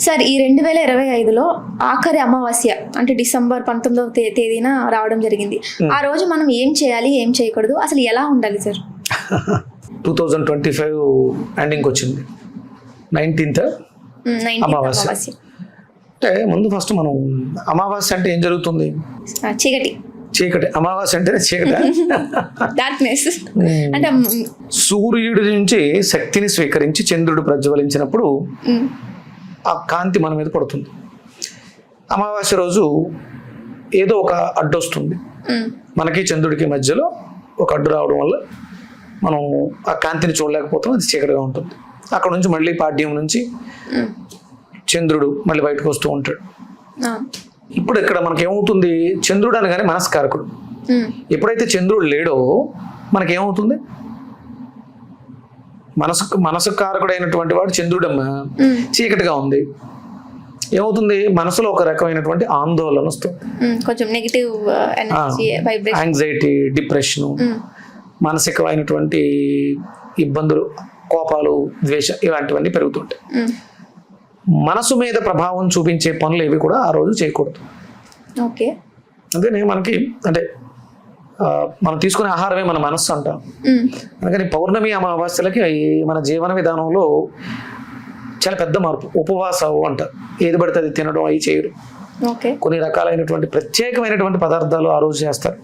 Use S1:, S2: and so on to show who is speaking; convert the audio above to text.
S1: Sir ఈ 2025లో ఆఖరి అమావాస్య అంటే డిసెంబర్ 19వ తేదీన రావడం జరిగింది. ఆ రోజు మనం ఏం చేయాలి, ఏం చేయకూడదు, అసలు ఎలా ఉండాలి సార్?
S2: 2025 ఎండింగ్ వచ్చింది, 19th అమావాస్య. అంటే ముందు ఫస్ట్ మనం అమావాస్య అంటే ఏం జరుగుతుంది? చీకటి. అమావాస్య అంటే చీకటి,
S1: డార్క్నెస్. అంటే
S2: సూర్యుడి నుంచి శక్తిని స్వీకరించి చంద్రుడు ప్రజ్వలించినప్పుడు ఆ కాంతి మన మీద పడుతుంది. అమావాస్య రోజు ఏదో ఒక అడ్డు వస్తుంది మనకి, చంద్రుడికి మధ్యలో ఒక అడ్డు రావడం వల్ల మనం ఆ కాంతిని చూడలేకపోతాం, అది చీకటిగా ఉంటుంది. అక్కడ నుంచి మళ్ళీ పాడ్యం నుంచి చంద్రుడు మళ్ళీ బయటకు వస్తూ ఉంటాడు. ఇప్పుడు ఇక్కడ మనకేమవుతుంది? చంద్రుడు అనగానే మనస్కారకుడు. ఎప్పుడైతే చంద్రుడు లేడో మనకేమవుతుంది? మనసు కారకుడైనటువంటి వాడు చంద్రుడమ్మ, చీకటిగా ఉంది, ఏమవుతుంది? మనసులో ఒక రకమైనటువంటి ఆందోళన వస్తుంది,
S1: కొంచెం నెగిటివ్
S2: యాంగ్జైటీ, డిప్రెషన్, మానసికమైనటువంటి ఇబ్బందులు, కోపాలు, ద్వేషం ఇలాంటివన్నీ పెరుగుతుంటాయి. మనసు మీద ప్రభావం చూపించే పనులు ఏవి కూడా ఆ రోజు చేయకూడదు.
S1: ఓకే,
S2: అందుకని మనకి అంటే మనం తీసుకునే ఆహారమే మన మనస్సు అంటాం. అందుకని పౌర్ణమి అమావాస్యలకి మన జీవన విధానంలో చాలా పెద్ద మార్పు. ఉపవాసాలు అంటారు, ఏది పడితే అది తినడం అవి చేయడం. కొన్ని రకాలైనటువంటి ప్రత్యేకమైనటువంటి పదార్థాలు ఆ రోజు చేస్తారు.